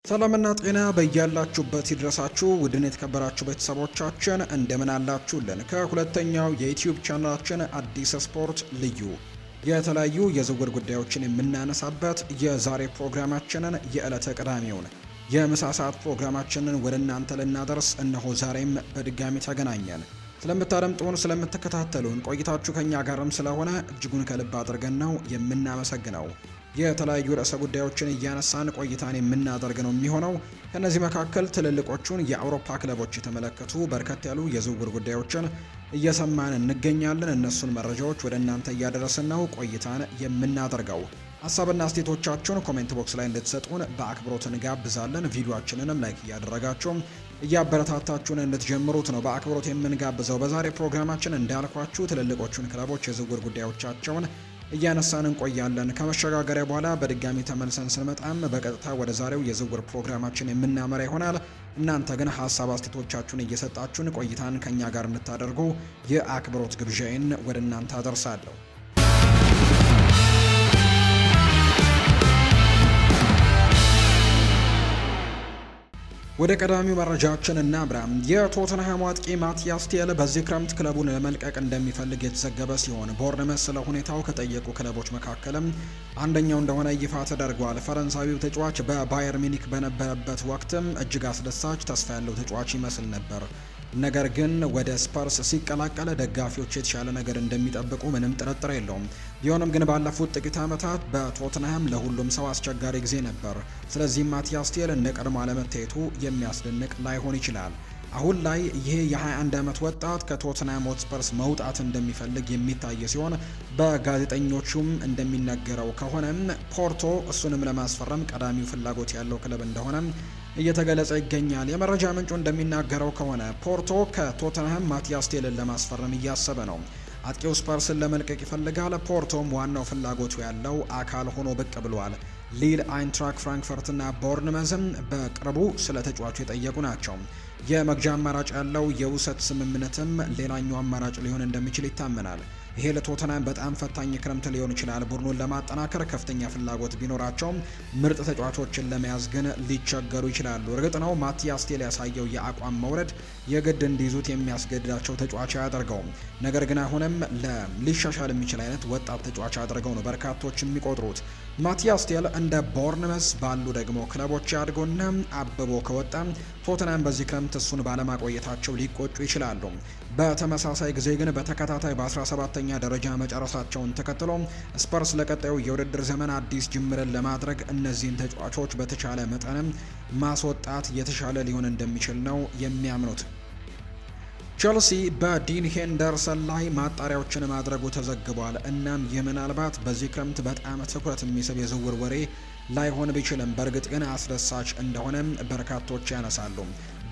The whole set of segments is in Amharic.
ሰላምና ጤና በያላችሁበት ይድረሳችሁ ውድን የተከበራችሁ ቤተሰቦቻችን እንደምን አላችሁልን? ከሁለተኛው የዩቲዩብ ቻናላችን አዲስ ስፖርት ልዩ የተለያዩ የዝውውር ጉዳዮችን የምናነሳበት የዛሬ ፕሮግራማችንን የዕለተ ቅዳሜውን የምሳ ሰዓት ፕሮግራማችንን ወደ እናንተ ልናደርስ እነሆ ዛሬም በድጋሚ ተገናኘን። ስለምታደምጡን፣ ስለምትከታተሉን ቆይታችሁ ከኛ ጋርም ስለሆነ እጅጉን ከልብ አድርገን ነው የምናመሰግነው። የተለያዩ ርዕሰ ጉዳዮችን እያነሳን ቆይታን የምናደርግ ነው የሚሆነው። ከነዚህ መካከል ትልልቆቹን የአውሮፓ ክለቦች የተመለከቱ በርከት ያሉ የዝውውር ጉዳዮችን እየሰማን እንገኛለን። እነሱን መረጃዎች ወደ እናንተ እያደረስን ነው ቆይታን የምናደርገው። ሀሳብና አስተያየቶቻችሁን ኮሜንት ቦክስ ላይ እንድትሰጡን በአክብሮት እንጋብዛለን። ቪዲዮአችንንም ላይክ እያደረጋችሁ እያበረታታችሁን እንድትጀምሩት ነው በአክብሮት የምንጋብዘው። በዛሬ ፕሮግራማችን እንዳልኳችሁ ትልልቆቹን ክለቦች የዝውውር ጉዳዮቻቸውን እያነሳን እንቆያለን። ከመሸጋገሪያ በኋላ በድጋሚ ተመልሰን ስንመጣም በቀጥታ ወደ ዛሬው የዝውውር ፕሮግራማችን የምናመራ ይሆናል። እናንተ ግን ሀሳብ አስተያየቶቻችሁን እየሰጣችሁን ቆይታን ከኛ ጋር እንድታደርጉ የአክብሮት ግብዣዬን ወደ እናንተ አደርሳለሁ። ወደ ቀዳሚው መረጃችን እናምራ። የቶተንሃም አጥቂ ማቲያስ ቴል በዚህ ክረምት ክለቡን ለመልቀቅ እንደሚፈልግ የተዘገበ ሲሆን ቦርንመስ ስለ ሁኔታው ከጠየቁ ክለቦች መካከልም አንደኛው እንደሆነ ይፋ ተደርጓል። ፈረንሳዊው ተጫዋች በባየር ሚኒክ በነበረበት ወቅትም እጅግ አስደሳች ተስፋ ያለው ተጫዋች ይመስል ነበር። ነገር ግን ወደ ስፐርስ ሲቀላቀለ ደጋፊዎች የተሻለ ነገር እንደሚጠብቁ ምንም ጥርጥር የለውም። ቢሆንም ግን ባለፉት ጥቂት ዓመታት በቶትንሃም ለሁሉም ሰው አስቸጋሪ ጊዜ ነበር። ስለዚህም ማቲያስ ቴል እንደ ቀድሞ አለመታየቱ የሚያስደንቅ ላይሆን ይችላል። አሁን ላይ ይሄ የ21 ዓመት ወጣት ከቶትንሃም ሆትስፐርስ መውጣት እንደሚፈልግ የሚታይ ሲሆን በጋዜጠኞቹም እንደሚነገረው ከሆነም ፖርቶ እሱንም ለማስፈረም ቀዳሚው ፍላጎት ያለው ክለብ እንደሆነ እየተገለጸ ይገኛል። የመረጃ ምንጩ እንደሚናገረው ከሆነ ፖርቶ ከቶተንሃም ማቲያስ ቴልን ለማስፈረም እያሰበ ነው። አጥቂው ስፐርስን ለመልቀቅ ይፈልጋል። ፖርቶም ዋናው ፍላጎቱ ያለው አካል ሆኖ ብቅ ብሏል። ሊል፣ አይንትራክ ፍራንክፈርትና ቦርንመዝም በቅርቡ ስለ ተጫዋቹ የጠየቁ ናቸው። የመግዣ አማራጭ ያለው የውሰት ስምምነትም ሌላኛው አማራጭ ሊሆን እንደሚችል ይታመናል። ይሄ ለቶተንሃም በጣም ፈታኝ ክረምት ሊሆን ይችላል። ቡድኑን ለማጠናከር ከፍተኛ ፍላጎት ቢኖራቸውም ምርጥ ተጫዋቾችን ለመያዝ ግን ሊቸገሩ ይችላሉ። እርግጥ ነው ማቲያስ ቴል ያሳየው የአቋም መውረድ የግድ እንዲይዙት የሚያስገድዳቸው ተጫዋች አያደርገውም። ነገር ግን አሁንም ሊሻሻል የሚችል አይነት ወጣት ተጫዋች አድርገው ነው በርካቶች የሚቆጥሩት። ማቲያስ ቴል እንደ ቦርንመስ ባሉ ደግሞ ክለቦች አድጎና አብቦ ከወጣ ቶተንሃም በዚህ ክረምት እሱን ባለማቆየታቸው ሊቆጩ ይችላሉ። በተመሳሳይ ጊዜ ግን በተከታታይ በ17ኛ ደረጃ መጨረሳቸውን ተከትሎ ስፐርስ ለቀጣዩ የውድድር ዘመን አዲስ ጅምርን ለማድረግ እነዚህን ተጫዋቾች በተቻለ መጠንም ማስወጣት የተሻለ ሊሆን እንደሚችል ነው የሚያምኑት። ቸልሲ በዲን ሄንደርሰን ላይ ማጣሪያዎችን ማድረጉ ተዘግቧል። እናም ይህ ምናልባት በዚህ ክረምት በጣም ትኩረት የሚስብ የዝውውር ወሬ ላይሆን ቢችልም በእርግጥ ግን አስደሳች እንደሆነም በርካቶች ያነሳሉ።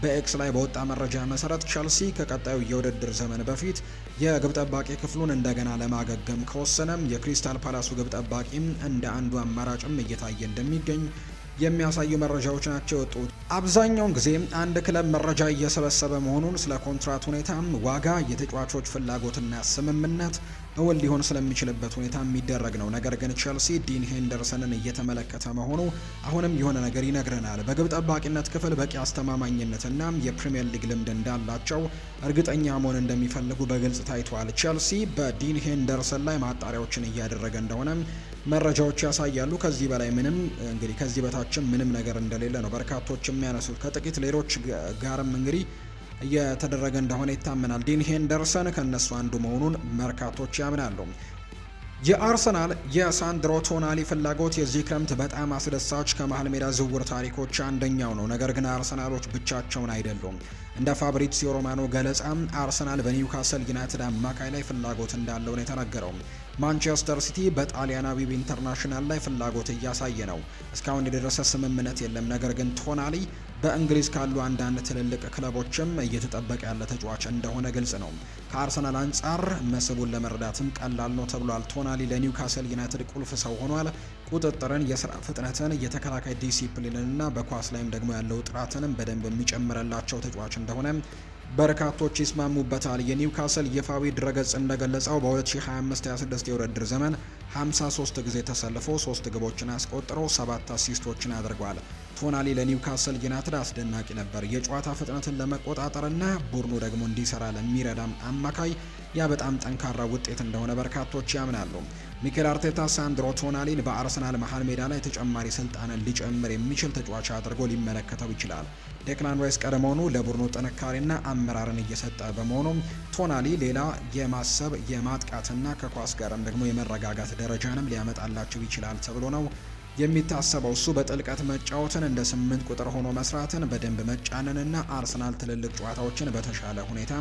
በኤክስ ላይ በወጣ መረጃ መሰረት ቸልሲ ከቀጣዩ የውድድር ዘመን በፊት የግብ ጠባቂ ክፍሉን እንደገና ለማገገም ከወሰነም የክሪስታል ፓላሱ ግብ ጠባቂም እንደ አንዱ አማራጭም እየታየ እንደሚገኝ የሚያሳዩ መረጃዎች ናቸው የወጡት። አብዛኛውን ጊዜ አንድ ክለብ መረጃ እየሰበሰበ መሆኑን ስለ ኮንትራት ሁኔታ፣ ዋጋ፣ የተጫዋቾች ፍላጎትና ስምምነት እውን ሊሆን ስለሚችልበት ሁኔታ የሚደረግ ነው። ነገር ግን ቸልሲ ዲን ሄንደርሰንን እየተመለከተ መሆኑ አሁንም የሆነ ነገር ይነግረናል። በግብ ጠባቂነት ክፍል በቂ አስተማማኝነትና የፕሪሚየር ሊግ ልምድ እንዳላቸው እርግጠኛ መሆን እንደሚፈልጉ በግልጽ ታይቷል። ቸልሲ በዲን ሄንደርሰን ላይ ማጣሪያዎችን እያደረገ እንደሆነ መረጃዎች ያሳያሉ። ከዚህ በላይ ከዚህ በታችም ምንም ነገር እንደሌለ ነው በርካቶች የሚያነሱት። ከጥቂት ሌሎች ጋርም እየተደረገ እንደሆነ ይታመናል። ዲን ሄንደርሰን ከነሱ አንዱ መሆኑን በርካቶች ያምናሉ። የአርሰናል የሳንድሮ ቶናሊ ፍላጎት የዚህ ክረምት በጣም አስደሳች ከመሃል ሜዳ ዝውውር ታሪኮች አንደኛው ነው። ነገር ግን አርሰናሎች ብቻቸውን አይደሉም። እንደ ፋብሪዚዮ ሮማኖ ገለጻ አርሰናል በኒውካስል ዩናይትድ አማካይ ላይ ፍላጎት እንዳለው ነው የተናገረው። ማንቸስተር ሲቲ በጣሊያናዊው ኢንተርናሽናል ላይ ፍላጎት እያሳየ ነው። እስካሁን የደረሰ ስምምነት የለም። ነገር ግን ቶናሊ በእንግሊዝ ካሉ አንዳንድ ትልልቅ ክለቦችም እየተጠበቀ ያለ ተጫዋች እንደሆነ ግልጽ ነው። ከአርሰናል አንጻር መስቡን ለመረዳትም ቀላል ነው ተብሏል። ቶናሊ ለኒውካስል ዩናይትድ ቁልፍ ሰው ሆኗል። ቁጥጥርን፣ የስራ ፍጥነትን፣ የተከላካይ ዲሲፕሊንንና በኳስ ላይም ደግሞ ያለው ጥራትንም በደንብ የሚጨምረላቸው ተጫዋች እንደሆነ በርካቶች ይስማሙበታል። የኒውካስል ይፋዊ ድረገጽ እንደገለጸው በ2025-26 የውድድር ዘመን 53 ጊዜ ተሰልፎ 3 ግቦችን አስቆጥሮ 7 አሲስቶችን አድርጓል። ቶናሊ ለኒውካስል ዩናይትድ አስደናቂ ነበር። የጨዋታ ፍጥነትን ለመቆጣጠርና ቡድኑ ደግሞ እንዲሰራ ለሚረዳም አማካይ ያ በጣም ጠንካራ ውጤት እንደሆነ በርካቶች ያምናሉ። ሚኬል አርቴታ ሳንድሮ ቶናሊን በአርሰናል መሀል ሜዳ ላይ ተጨማሪ ስልጣንን ሊጨምር የሚችል ተጫዋች አድርጎ ሊመለከተው ይችላል። ዴክላን ራይስ ቀድሞውኑ ለቡድኑ ጥንካሬና አመራርን እየሰጠ በመሆኑ ቶናሊ ሌላ የማሰብ የማጥቃትና ከኳስ ጋርም ደግሞ የመረጋጋት ደረጃንም ሊያመጣላቸው ይችላል ተብሎ ነው የሚታሰበው። እሱ በጥልቀት መጫወትን፣ እንደ 8 ቁጥር ሆኖ መስራትን፣ በደንብ መጫንንና አርሰናል ትልልቅ ጨዋታዎችን በተሻለ ሁኔታ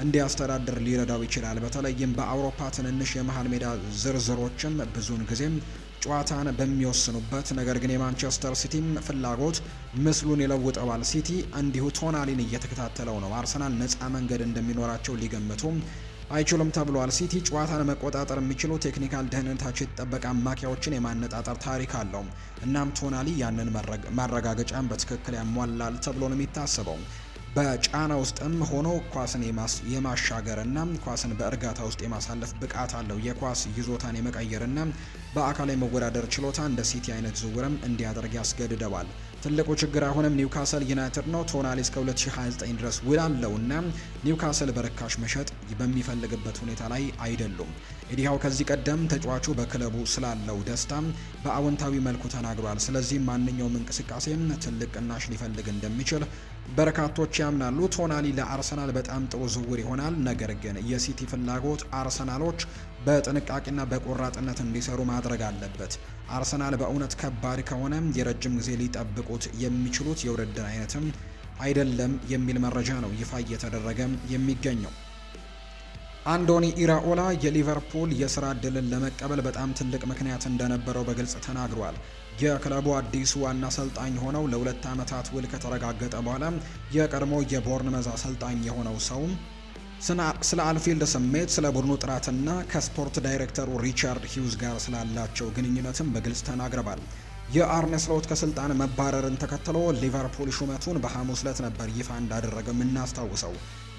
እንዲያስተዳድር ሊረዳው ይችላል። በተለይም በአውሮፓ ትንንሽ የመሃል ሜዳ ዝርዝሮችም ብዙውን ጊዜም ጨዋታን በሚወስኑበት ነገር ግን የማንቸስተር ሲቲም ፍላጎት ምስሉን ይለውጠዋል። ሲቲ እንዲሁ ቶናሊን እየተከታተለው ነው። አርሰናል ነፃ መንገድ እንደሚኖራቸው ሊገምቱ አይችሉም ተብሏል። ሲቲ ጨዋታን መቆጣጠር የሚችሉ ቴክኒካል ደህንነታቸው የተጠበቀ አማካዮችን የማነጣጠር ታሪክ አለው። እናም ቶናሊ ያንን ማረጋገጫን በትክክል ያሟላል ተብሎ ነው የሚታሰበው። በጫና ውስጥም ሆኖ ኳስን የማሻገርና ኳስን በእርጋታ ውስጥ የማሳለፍ ብቃት አለው። የኳስ ይዞታን የመቀየርና በአካል የመወዳደር ችሎታ እንደ ሲቲ አይነት ዝውውርም እንዲያደርግ ያስገድደዋል። ትልቁ ችግር አሁንም ኒውካስል ዩናይትድ ነው። ቶናሊ እስከ 2029 ድረስ ውል አለውና ኒውካስል በርካሽ መሸጥ በሚፈልግበት ሁኔታ ላይ አይደሉም። ኢዲሃው ከዚህ ቀደም ተጫዋቹ በክለቡ ስላለው ደስታ በአዎንታዊ መልኩ ተናግሯል። ስለዚህ ማንኛውም እንቅስቃሴም ትልቅ ቅናሽ ሊፈልግ እንደሚችል በርካቶች ያምናሉ። ቶናሊ ለአርሰናል በጣም ጥሩ ዝውውር ይሆናል። ነገር ግን የሲቲ ፍላጎት አርሰናሎች በጥንቃቄና በቆራጥነት እንዲሰሩ ማድረግ አለበት። አርሰናል በእውነት ከባድ ከሆነ የረጅም ጊዜ ሊጠብቁት የሚችሉት የውድድር አይነትም አይደለም የሚል መረጃ ነው ይፋ እየተደረገ የሚገኘው። አንዶኒ ኢራኦላ የሊቨርፑል የስራ ዕድልን ለመቀበል በጣም ትልቅ ምክንያት እንደነበረው በግልጽ ተናግሯል። የክለቡ አዲሱ ዋና አሰልጣኝ ሆነው ለ2 ዓመታት ውል ከተረጋገጠ በኋላ የቀድሞ የቦርንመዝ አሰልጣኝ የሆነው ሰው ስለ አንፊልድ ስሜት፣ ስለ ቡድኑ ጥራትና ከስፖርት ዳይሬክተሩ ሪቻርድ ሂውዝ ጋር ስላላቸው ግንኙነትም በግልጽ ተናግረዋል። የአርነ ስሎት ከስልጣን መባረርን ተከትሎ ሊቨርፑል ሹመቱን በሐሙስ ዕለት ነበር ይፋ እንዳደረገ የምናስታውሰው።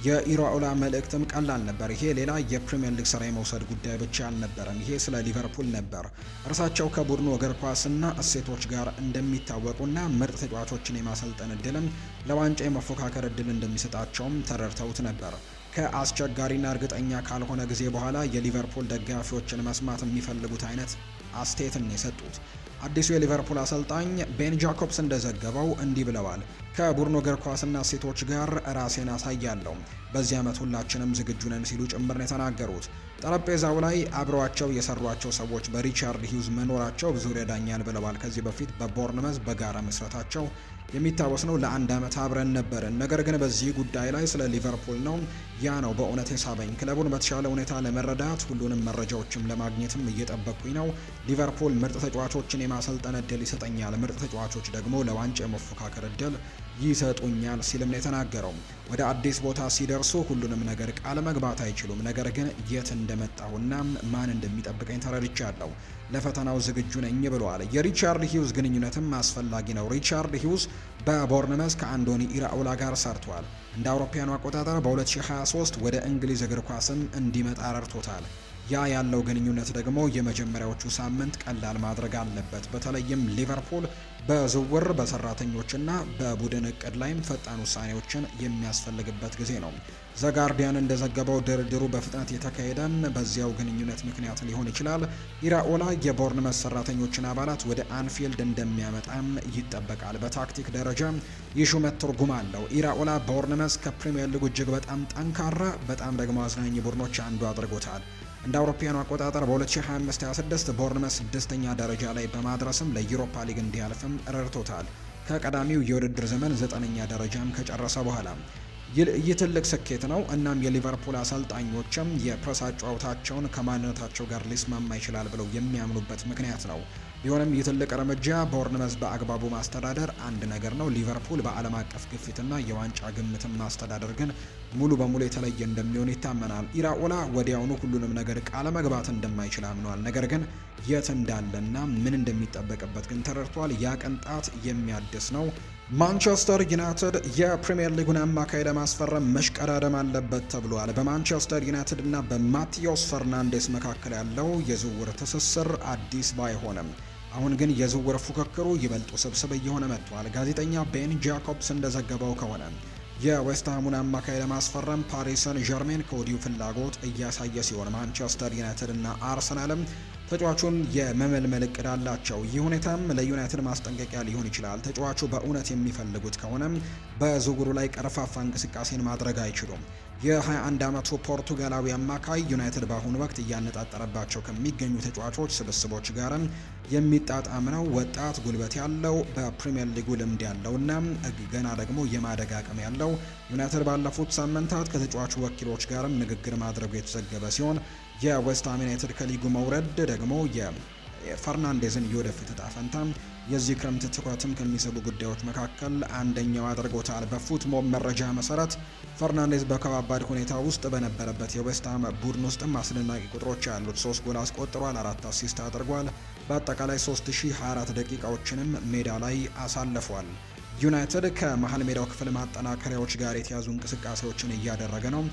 የኢራኦላ መልእክትም ቀላል ነበር። ይሄ ሌላ የፕሪሚየር ሊግ ስራ የመውሰድ ጉዳይ ብቻ አልነበረም። ይሄ ስለ ሊቨርፑል ነበር። እርሳቸው ከቡድኑ እግር ኳስና እሴቶች ጋር እንደሚታወቁና ምርጥ ተጫዋቾችን የማሰልጠን እድልም ለዋንጫ የመፎካከር እድል እንደሚሰጣቸውም ተረድተውት ነበር። ከአስቸጋሪና እርግጠኛ ካልሆነ ጊዜ በኋላ የሊቨርፑል ደጋፊዎችን መስማት የሚፈልጉት አይነት አስተያየትን የሰጡት አዲሱ የሊቨርፑል አሰልጣኝ ቤን ጃኮብስ እንደዘገበው እንዲህ ብለዋል። ከቡድኑ እግር ኳስና ሴቶች ጋር ራሴን አሳያለሁ። በዚህ ዓመት ሁላችንም ዝግጁ ነን ሲሉ ጭምር ነው የተናገሩት። ጠረጴዛው ላይ አብረዋቸው የሰሯቸው ሰዎች በሪቻርድ ሂውዝ መኖራቸው ብዙ ይረዳኛል ብለዋል። ከዚህ በፊት በቦርንመዝ በጋራ መስራታቸው የሚታወስ ነው። ለ1 ዓመት አብረን ነበርን። ነገር ግን በዚህ ጉዳይ ላይ ስለ ሊቨርፑል ነው ያ ነው በእውነት የሳበኝ። ክለቡን በተሻለ ሁኔታ ለመረዳት ሁሉንም መረጃዎችም ለማግኘትም እየጠበቅኩኝ ነው። ሊቨርፑል ምርጥ ተጫዋቾችን የማሰልጠን እድል ይሰጠኛል፣ ምርጥ ተጫዋቾች ደግሞ ለዋንጫ የመፎካከር እድል ይሰጡኛል ሲልም ነው የተናገረው። ወደ አዲስ ቦታ ሲደርሱ ሁሉንም ነገር ቃል መግባት አይችሉም። ነገር ግን የት እንደመጣሁና ማን እንደሚጠብቀኝ ተረድቻለሁ። ለፈተናው ዝግጁ ነኝ ብለዋል። የሪቻርድ ሂውዝ ግንኙነትም አስፈላጊ ነው። ሪቻርድ ሂውዝ በቦርንመዝ ከአንዶኒ ኢራኦላ ጋር ሰርቷል። እንደ አውሮፓውያኑ አቆጣጠር በ2023 ወደ እንግሊዝ እግር ኳስም እንዲመጣ ረድቶታል። ያ ያለው ግንኙነት ደግሞ የመጀመሪያዎቹ ሳምንት ቀላል ማድረግ አለበት። በተለይም ሊቨርፑል በዝውውር በሰራተኞችና በቡድን እቅድ ላይም ፈጣን ውሳኔዎችን የሚያስፈልግበት ጊዜ ነው። ዘጋርዲያን እንደዘገበው ድርድሩ በፍጥነት የተካሄደ በዚያው ግንኙነት ምክንያት ሊሆን ይችላል። ኢራኦላ የቦርንመዝ ሰራተኞችን አባላት ወደ አንፊልድ እንደሚያመጣም ይጠበቃል። በታክቲክ ደረጃ ይህ ሹመት ትርጉም አለው። ኢራኦላ ቦርንመዝ ከፕሪሚየር ሊጉ እጅግ በጣም ጠንካራ በጣም ደግሞ አዝናኝ ቡድኖች አንዱ አድርጎታል። እንደ አውሮፓውያኑ አቆጣጠር በ2025-26 ቦርንመዝ 6ኛ ደረጃ ላይ በማድረስም ለዩሮፓ ሊግ እንዲያልፍም ረድቶታል። ከቀዳሚው የውድድር ዘመን 9ኛ ደረጃም ከጨረሰ በኋላ ይህ ትልቅ ስኬት ነው። እናም የሊቨርፑል አሰልጣኞችም የፕሬስ ጨዋታቸውን ከማንነታቸው ጋር ሊስማማ ይችላል ብለው የሚያምኑበት ምክንያት ነው። ቢሆንም ይህ ትልቅ እርምጃ ቦርንመዝ በአግባቡ ማስተዳደር አንድ ነገር ነው። ሊቨርፑል በዓለም አቀፍ ግፊትና የዋንጫ ግምትን ማስተዳደር ግን ሙሉ በሙሉ የተለየ እንደሚሆን ይታመናል። ኢራኦላ ወዲያውኑ ሁሉንም ነገር ቃለ መግባት እንደማይችል አምኗል። ነገር ግን የት እንዳለና ምን እንደሚጠበቅበት ግን ተረድቷል። ያ ቅንጣት የሚያድስ ነው። ማንቸስተር ዩናይትድ የፕሪሚየር ሊጉን አማካይ ለማስፈረም መሽቀዳደም አለበት ተብሏል። በማንቸስተር ዩናይትድ እና በማቲዮስ ፈርናንዴስ መካከል ያለው የዝውውር ትስስር አዲስ ባይሆንም አሁን ግን የዝውውር ፉክክሩ ይበልጥ ውስብስብ እየሆነ መጥቷል። ጋዜጠኛ ቤን ጃኮብስ እንደዘገበው ከሆነ የዌስትሃሙን አማካይ ለማስፈረም ፓሪስ ሰን ዠርሜን ከወዲሁ ፍላጎት እያሳየ ሲሆን ማንቸስተር ዩናይትድ እና አርሰናልም ተጫዋቹን የመመልመል እቅድ አላቸው። ይህ ሁኔታም ለዩናይትድ ማስጠንቀቂያ ሊሆን ይችላል። ተጫዋቹ በእውነት የሚፈልጉት ከሆነ በዝውውሩ ላይ ቀርፋፋ እንቅስቃሴን ማድረግ አይችሉም። የ21 ዓመቱ ፖርቱጋላዊ አማካይ ዩናይትድ በአሁኑ ወቅት እያነጣጠረባቸው ከሚገኙ ተጫዋቾች ስብስቦች ጋርም የሚጣጣም ነው። ወጣት፣ ጉልበት ያለው፣ በፕሪሚየር ሊጉ ልምድ ያለውና ገና ደግሞ የማደግ አቅም ያለው ዩናይትድ ባለፉት ሳምንታት ከተጫዋቹ ወኪሎች ጋርም ንግግር ማድረጉ የተዘገበ ሲሆን የዌስትሃም ዩናይትድ ከሊጉ መውረድ ደግሞ የፈርናንዴዝን የወደፊት እጣ ፈንታ የዚህ ክረምት ትኩረትም ከሚስቡ ጉዳዮች መካከል አንደኛው አድርጎታል። በፉትሞብ መረጃ መሰረት ፈርናንዴዝ በከባባድ ሁኔታ ውስጥ በነበረበት የዌስትሃም ቡድን ውስጥም አስደናቂ ቁጥሮች ያሉት 3 ጎል አስቆጥሯል፣ 4 አሲስት አድርጓል። በአጠቃላይ 3024 ደቂቃዎችንም ሜዳ ላይ አሳልፏል። ዩናይትድ ከመሀል ሜዳው ክፍል ማጠናከሪያዎች ጋር የተያዙ እንቅስቃሴዎችን እያደረገ ነው።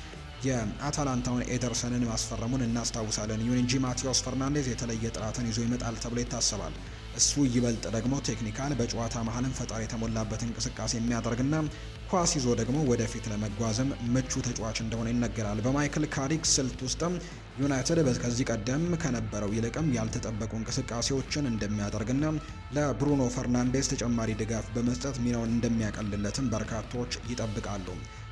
የአታላንታውን ኤደርሰንን ማስፈረሙን እናስታውሳለን። ይሁን እንጂ ማቲያስ ፈርናንዴዝ የተለየ ጥራትን ይዞ ይመጣል ተብሎ ይታሰባል። እሱ ይበልጥ ደግሞ ቴክኒካል፣ በጨዋታ መሀልም ፈጣሪ የተሞላበት እንቅስቃሴ የሚያደርግና ኳስ ይዞ ደግሞ ወደፊት ለመጓዝም ምቹ ተጫዋች እንደሆነ ይነገራል። በማይክል ካሪክ ስልት ውስጥም ዩናይትድ ከዚህ ቀደም ከነበረው ይልቅም ያልተጠበቁ እንቅስቃሴዎችን እንደሚያደርግና ለብሩኖ ፈርናንዴዝ ተጨማሪ ድጋፍ በመስጠት ሚናውን እንደሚያቀልለትም በርካቶች ይጠብቃሉ።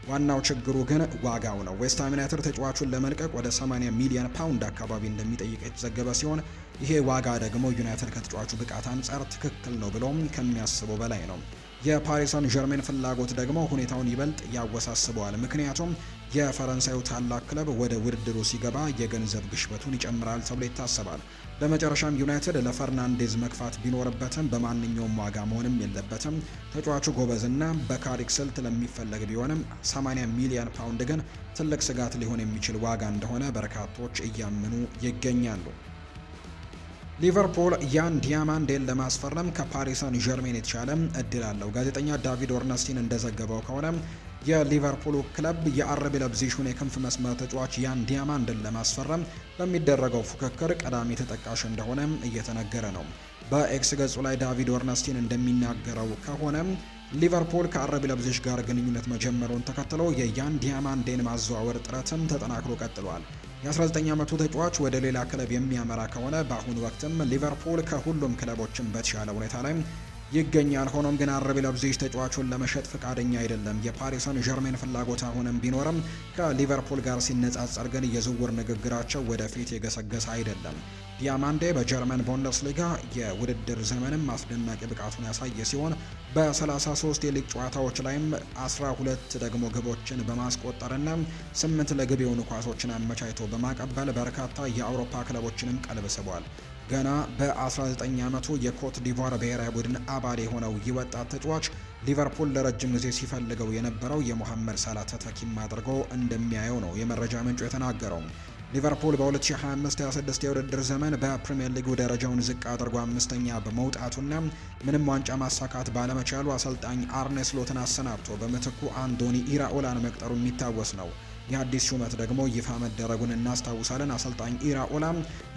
ዋናው ችግሩ ግን ዋጋው ነው። ዌስትሃም ዩናይትድ ተጫዋቹን ለመልቀቅ ወደ 80 ሚሊዮን ፓውንድ አካባቢ እንደሚጠይቅ የተዘገበ ሲሆን ይሄ ዋጋ ደግሞ ዩናይትድ ከተጫዋቹ ብቃት አንጻር ትክክል ነው ብሎም ከሚያስበው በላይ ነው። የፓሪስ ሰን ዠርሜን ፍላጎት ደግሞ ሁኔታውን ይበልጥ ያወሳስበዋል። ምክንያቱም የፈረንሳዩ ታላቅ ክለብ ወደ ውድድሩ ሲገባ የገንዘብ ግሽበቱን ይጨምራል ተብሎ ይታሰባል። በመጨረሻም ዩናይትድ ለፈርናንዴዝ መግፋት ቢኖርበትም በማንኛውም ዋጋ መሆንም የለበትም። ተጫዋቹ ጎበዝና በካሪክ ስልት ለሚፈለግ ቢሆንም 80 ሚሊዮን ፓውንድ ግን ትልቅ ስጋት ሊሆን የሚችል ዋጋ እንደሆነ በርካቶች እያመኑ ይገኛሉ። ሊቨርፑል ያን ዲያማንዴን ለማስፈረም ከፓሪስ ሰን ዠርሜን የተሻለ እድል አለው። ጋዜጠኛ ዳቪድ ኦርነስቲን እንደዘገበው ከሆነ የሊቨርፑሉ ክለብ የአርቢ ለብዚሹን የክንፍ መስመር ተጫዋች ያን ዲያማንድን ለማስፈረም በሚደረገው ፉክክር ቀዳሚ ተጠቃሽ እንደሆነ እየተነገረ ነው። በኤክስ ገጹ ላይ ዳቪድ ኦርነስቲን እንደሚናገረው ከሆነ ሊቨርፑል ከአርቢ ለብዚሽ ጋር ግንኙነት መጀመሩን ተከትሎ የያን ዲያማንዴን ማዘዋወር ጥረትም ተጠናክሮ ቀጥሏል። የ19 ዓመቱ ተጫዋች ወደ ሌላ ክለብ የሚያመራ ከሆነ በአሁኑ ወቅትም ሊቨርፑል ከሁሉም ክለቦችም በተሻለ ሁኔታ ላይ ይገኛል። ሆኖም ግን አርቢ ለብዚሽ ተጫዋቹን ለመሸጥ ፈቃደኛ አይደለም። የፓሪስ ሰን ዠርሜን ፍላጎት አሁንም ቢኖርም ከሊቨርፑል ጋር ሲነጻጸር ግን የዝውውር ንግግራቸው ወደፊት የገሰገሰ አይደለም። ዲያማንዴ በጀርመን ቡንደስሊጋ የውድድር ዘመንም አስደናቂ ብቃቱን ያሳየ ሲሆን በ33 የሊግ ጨዋታዎች ላይም 12 ደግሞ ግቦችን በማስቆጠርና 8 ለግብ የሆኑ ኳሶችን አመቻችቶ በማቀበል በርካታ የአውሮፓ ክለቦችንም ቀልብ ስቧል። ገና በ19 ዓመቱ የኮት ዲቫር ብሔራዊ ቡድን አባል የሆነው ይህ ወጣት ተጫዋች ሊቨርፑል ለረጅም ጊዜ ሲፈልገው የነበረው የሞሐመድ ሳላ ተተኪም አድርጎ እንደሚያየው ነው የመረጃ ምንጩ የተናገረው። ሊቨርፑል በ2025-26 የውድድር ዘመን በፕሪሚየር ሊጉ ደረጃውን ዝቅ አድርጎ 5ኛ በመውጣቱና ምንም ዋንጫ ማሳካት ባለመቻሉ አሰልጣኝ አርኔ ስሎትን አሰናብቶ በምትኩ አንዶኒ ኢራኦላን መቅጠሩ የሚታወስ ነው። የአዲስ ሹመት ደግሞ ይፋ መደረጉን እናስታውሳለን። አሰልጣኝ ኢራኦላ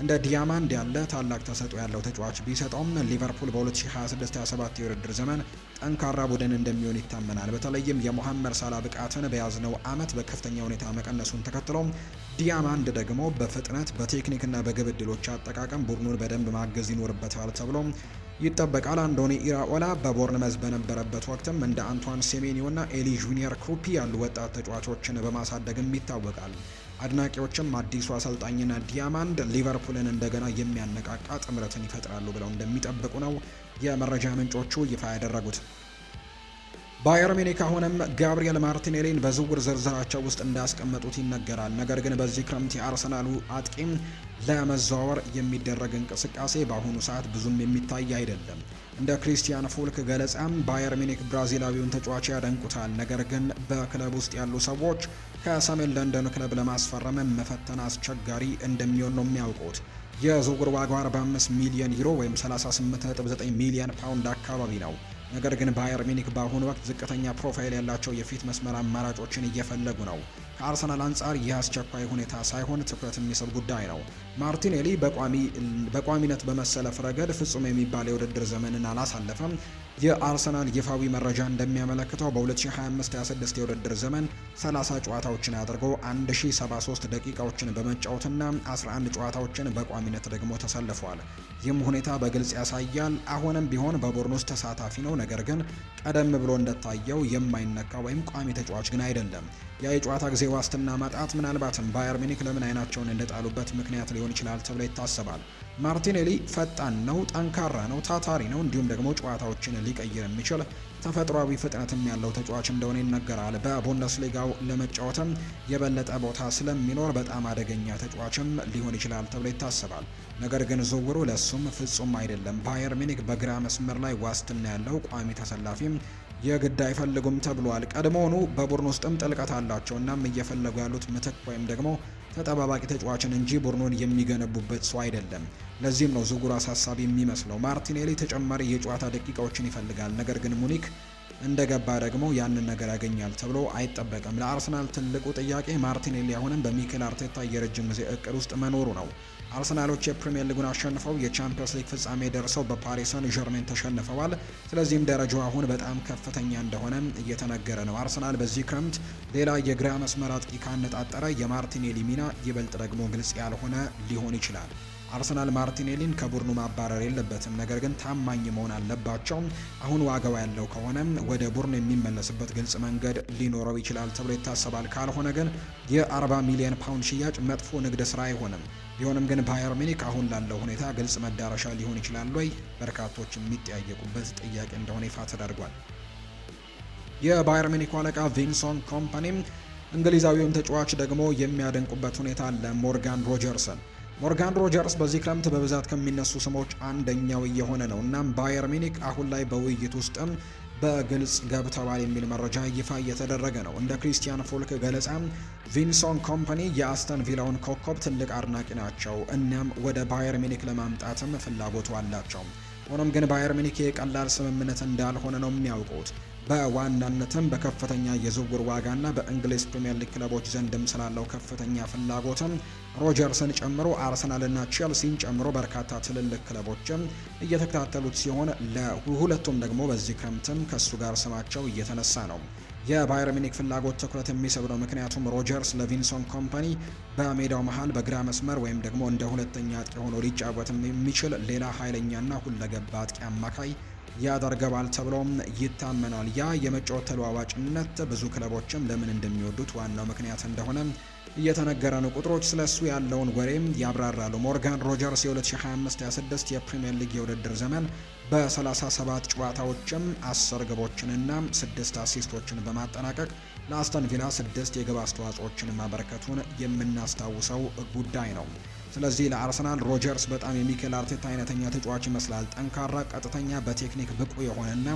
እንደ ዲያማንድ ያለ ታላቅ ተሰጥኦ ያለው ተጫዋች ቢሰጠውም ሊቨርፑል በ2026-27 የውድድር ዘመን ጠንካራ ቡድን እንደሚሆን ይታመናል። በተለይም የሞሐመድ ሳላ ብቃትን በያዝነው ዓመት በከፍተኛ ሁኔታ መቀነሱን ተከትሎ ዲያማንድ ደግሞ በፍጥነት በቴክኒክና በግብ ዕድሎች አጠቃቀም ቡድኑን በደንብ ማገዝ ይኖርበታል ተብሎ ይጠበቃል። አንዶኒ ኢራኦላ በቦርንመዝ በነበረበት ወቅትም እንደ አንቷን ሴሜኒዮና ኤሊ ጁኒየር ክሩፒ ያሉ ወጣት ተጫዋቾችን በማሳደግም ይታወቃል። አድናቂዎችም አዲሱ አሰልጣኝና ዲያማንድ ሊቨርፑልን እንደገና የሚያነቃቃ ጥምረትን ይፈጥራሉ ብለው እንደሚጠብቁ ነው የመረጃ ምንጮቹ ይፋ ያደረጉት። ባየር ሚኒክ አሁንም ጋብሪኤል ማርቲኔሊን በዝውውር ዝርዝራቸው ውስጥ እንዳስቀመጡት ይነገራል። ነገር ግን በዚህ ክረምት የአርሰናሉ አጥቂም ለመዘዋወር የሚደረግ እንቅስቃሴ በአሁኑ ሰዓት ብዙም የሚታይ አይደለም። እንደ ክሪስቲያን ፉልክ ገለጻም ባየር ሚኒክ ብራዚላዊውን ተጫዋች ያደንቁታል። ነገር ግን በክለብ ውስጥ ያሉ ሰዎች ከሰሜን ለንደን ክለብ ለማስፈረም መፈተን አስቸጋሪ እንደሚሆን ነው የሚያውቁት። የዝውውር ዋጋው 45 ሚሊዮን ዩሮ ወይም 38.9 ሚሊዮን ፓውንድ አካባቢ ነው። ነገር ግን ባየር ሚኒክ በአሁኑ ወቅት ዝቅተኛ ፕሮፋይል ያላቸው የፊት መስመር አማራጮችን እየፈለጉ ነው። ከአርሰናል አንጻር ይህ አስቸኳይ ሁኔታ ሳይሆን ትኩረት የሚስብ ጉዳይ ነው። ማርቲኔሊ በቋሚነት በመሰለፍ ረገድ ፍጹም የሚባል የውድድር ዘመንን አላሳለፈም። የአርሰናል ይፋዊ መረጃ እንደሚያመለክተው በ2025/26 የውድድር ዘመን 30 ጨዋታዎችን አድርጎ 1073 ደቂቃዎችን በመጫወትና 11 ጨዋታዎችን በቋሚነት ደግሞ ተሰልፏል። ይህም ሁኔታ በግልጽ ያሳያል አሁንም ቢሆን በቡድን ውስጥ ተሳታፊ ነው፣ ነገር ግን ቀደም ብሎ እንደታየው የማይነካ ወይም ቋሚ ተጫዋች ግን አይደለም። ያ የጨዋታ ጊዜ ዋስትና ማጣት ምናልባትም ባየር ሚኒክ ለምን አይናቸውን እንደጣሉበት ምክንያት ሊሆን ይችላል ተብሎ ይታሰባል። ማርቲኔሊ ፈጣን ነው፣ ጠንካራ ነው፣ ታታሪ ነው፣ እንዲሁም ደግሞ ጨዋታዎችን ሊቀይር የሚችል ተፈጥሯዊ ፍጥነትም ያለው ተጫዋች እንደሆነ ይነገራል። በቡንደስሊጋው ለመጫወትም የበለጠ ቦታ ስለሚኖር በጣም አደገኛ ተጫዋችም ሊሆን ይችላል ተብሎ ይታሰባል። ነገር ግን ዝውውሩ ለሱም ፍጹም አይደለም። ባየር ሚኒክ በግራ መስመር ላይ ዋስትና ያለው ቋሚ ተሰላፊም የግድ አይፈልጉም ተብሏል። ቀድሞውኑ በቡድን ውስጥም ጥልቀት አላቸው። እናም እየፈለጉ ያሉት ምትክ ወይም ደግሞ ተጠባባቂ ተጫዋችን እንጂ ቡድኑን የሚገነቡበት ሰው አይደለም። ለዚህም ነው ዝውውሩ አሳሳቢ የሚመስለው። ማርቲኔሊ ተጨማሪ የጨዋታ ደቂቃዎችን ይፈልጋል፣ ነገር ግን ሙኒክ እንደገባ ደግሞ ያንን ነገር ያገኛል ተብሎ አይጠበቅም። ለአርሰናል ትልቁ ጥያቄ ማርቲኔሊ አሁንም በሚኬል አርቴታ የረጅም ጊዜ እቅድ ውስጥ መኖሩ ነው። አርሰናሎች የፕሪሚየር ሊጉን አሸንፈው የቻምፒየንስ ሊግ ፍጻሜ ደርሰው በፓሪስ ሰን ዠርሜን ተሸንፈዋል። ስለዚህም ደረጃው አሁን በጣም ከፍተኛ እንደሆነ እየተነገረ ነው። አርሰናል በዚህ ክረምት ሌላ የግራ መስመር አጥቂ ካነጣጠረ የማርቲኔሊ ሚና ይበልጥ ደግሞ ግልጽ ያልሆነ ሊሆን ይችላል። አርሰናል ማርቲኔሊን ከቡድኑ ማባረር የለበትም፣ ነገር ግን ታማኝ መሆን አለባቸው። አሁን ዋጋው ያለው ከሆነ ወደ ቡድኑ የሚመለስበት ግልጽ መንገድ ሊኖረው ይችላል ተብሎ ይታሰባል። ካልሆነ ግን የ40 ሚሊዮን ፓውንድ ሽያጭ መጥፎ ንግድ ስራ አይሆንም። ቢሆንም ግን ባየር ሚኒክ አሁን ላለው ሁኔታ ግልጽ መዳረሻ ሊሆን ይችላል ወይ? በርካቶች የሚጠያየቁበት ጥያቄ እንደሆነ ይፋ ተደርጓል። የባየር ሚኒክ አለቃ ቪንሰንት ኮምፓኒም እንግሊዛዊውን ተጫዋች ደግሞ የሚያደንቁበት ሁኔታ አለ። ሞርጋን ሮጀርስ በዚህ ክረምት በብዛት ከሚነሱ ስሞች አንደኛው እየሆነ ነው። እናም ባየር ሚኒክ አሁን ላይ በውይይት ውስጥም በግልጽ ገብተዋል የሚል መረጃ ይፋ እየተደረገ ነው። እንደ ክሪስቲያን ፎልክ ገለጻ ቪንሰንት ኮምፓኒ የአስተን ቪላውን ኮከብ ትልቅ አድናቂ ናቸው። እናም ወደ ባየር ሚኒክ ለማምጣትም ፍላጎቱ አላቸው። ሆኖም ግን ባየር ሚኒክ የቀላል ስምምነት እንዳልሆነ ነው የሚያውቁት። በዋናነትም በከፍተኛ የዝውውር ዋጋና በእንግሊዝ ፕሪምየር ሊግ ክለቦች ዘንድም ስላለው ከፍተኛ ፍላጎትም ሮጀርስን ጨምሮ አርሰናልና ቼልሲን ጨምሮ በርካታ ትልልቅ ክለቦችም እየተከታተሉት ሲሆን ለሁለቱም ደግሞ በዚህ ክረምትም ከሱ ጋር ስማቸው እየተነሳ ነው። የባየር ሚኒክ ፍላጎት ትኩረት የሚስብ ነው፣ ምክንያቱም ሮጀርስ ለቪንሰንት ኮምፓኒ በሜዳው መሃል በግራ መስመር ወይም ደግሞ እንደ ሁለተኛ አጥቂ ሆኖ ሊጫወት የሚችል ሌላ ኃይለኛና ሁለገባ አጥቂ አማካይ ያደርገዋል ተብሎም ይታመናል። ያ የመጫወት ተለዋዋጭነት ብዙ ክለቦችም ለምን እንደሚወዱት ዋናው ምክንያት እንደሆነ እየተነገረ ነው። ቁጥሮች ስለሱ ያለውን ወሬም ያብራራሉ። ሞርጋን ሮጀርስ የ2025/26 የፕሪሚየር ሊግ የውድድር ዘመን በ37 ጨዋታዎችም 10 ግቦችንና 6 አሲስቶችን በማጠናቀቅ ለአስተን ቪላ 6 የግብ አስተዋጽኦችን ማበረከቱን የምናስታውሰው ጉዳይ ነው። ስለዚህ ለአርሰናል ሮጀርስ በጣም የሚኬል አርቴታ አይነተኛ ተጫዋች ይመስላል። ጠንካራ፣ ቀጥተኛ፣ በቴክኒክ ብቁ የሆነና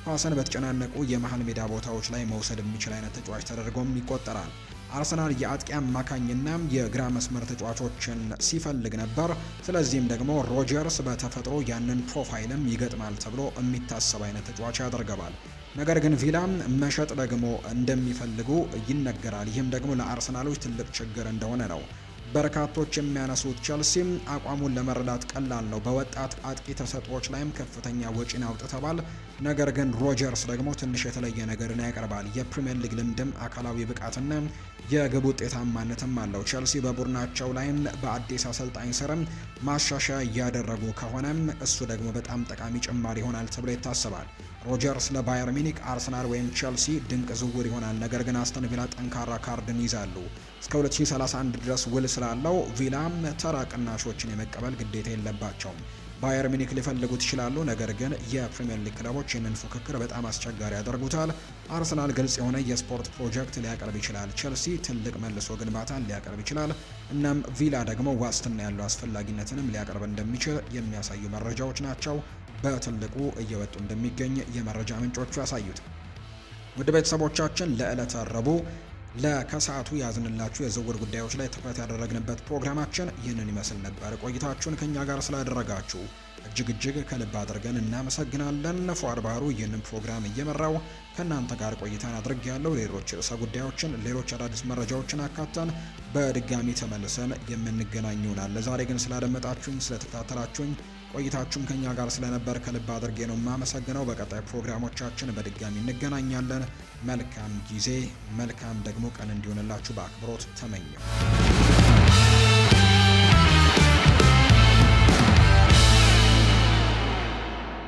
ኳስን በተጨናነቁ የመሃል ሜዳ ቦታዎች ላይ መውሰድ የሚችል አይነት ተጫዋች ተደርጎም ይቆጠራል። አርሰናል የአጥቂ አማካኝና የግራ መስመር ተጫዋቾችን ሲፈልግ ነበር። ስለዚህም ደግሞ ሮጀርስ በተፈጥሮ ያንን ፕሮፋይልም ይገጥማል ተብሎ የሚታሰብ አይነት ተጫዋች ያደርገዋል። ነገር ግን ቪላም መሸጥ ደግሞ እንደሚፈልጉ ይነገራል። ይህም ደግሞ ለአርሰናሎች ትልቅ ችግር እንደሆነ ነው በርካቶች የሚያነሱት። ቸልሲም አቋሙን ለመረዳት ቀላል ነው። በወጣት አጥቂ ተሰጥኦዎች ላይም ከፍተኛ ወጪን አውጥተዋል። ነገር ግን ሮጀርስ ደግሞ ትንሽ የተለየ ነገርን ያቀርባል። የፕሪሚየር ሊግ ልምድም አካላዊ ብቃትና የግብ ውጤታማነትም አለው። ቸልሲ በቡድናቸው ላይም በአዲስ አሰልጣኝ ስርም ማሻሻያ እያደረጉ ከሆነም እሱ ደግሞ በጣም ጠቃሚ ጭማሪ ይሆናል ተብሎ ይታሰባል። ሮጀርስ ለባየር ሚኒክ፣ አርሰናል ወይም ቸልሲ ድንቅ ዝውውር ይሆናል። ነገር ግን አስተን ቪላ ጠንካራ ካርድን ይዛሉ። እስከ 2031 ድረስ ውል ስላለው ቪላም ተራ ቅናሾችን የመቀበል ግዴታ የለባቸውም። ባየር ሚኒክ ሊፈልጉት ይችላሉ፣ ነገር ግን የፕሪሚየር ሊግ ክለቦች ይህንን ፉክክር በጣም አስቸጋሪ ያደርጉታል። አርሰናል ግልጽ የሆነ የስፖርት ፕሮጀክት ሊያቀርብ ይችላል። ቸልሲ ትልቅ መልሶ ግንባታን ሊያቀርብ ይችላል። እናም ቪላ ደግሞ ዋስትና ያለው አስፈላጊነትንም ሊያቀርብ እንደሚችል የሚያሳዩ መረጃዎች ናቸው በትልቁ እየወጡ እንደሚገኝ የመረጃ ምንጮቹ ያሳዩት። ውድ ቤተሰቦቻችን ለዕለተ ረቡዕ ከሰዓቱ ያዝንላችሁ የዝውውር ጉዳዮች ላይ ትኩረት ያደረግንበት ፕሮግራማችን ይህንን ይመስል ነበር። ቆይታችሁን ከኛ ጋር ስላደረጋችሁ እጅግ ከልብ አድርገን እናመሰግናለን። ፉአድ ባህሩ ይህንን ፕሮግራም እየመራው ከእናንተ ጋር ቆይታን አድርጌያለሁ። ሌሎች ርዕሰ ጉዳዮችን፣ ሌሎች አዳዲስ መረጃዎችን አካተን በድጋሚ ተመልሰን የምንገናኝ ይሆናል። ለዛሬ ግን ስላደመጣችሁኝ፣ ስለተከታተላችሁኝ፣ ቆይታችሁም ከኛ ጋር ስለነበር ከልብ አድርጌ ነው የማመሰግነው። በቀጣይ ፕሮግራሞቻችን በድጋሚ እንገናኛለን። መልካም ጊዜ፣ መልካም ደግሞ ቀን እንዲሆንላችሁ በአክብሮት ተመኘው።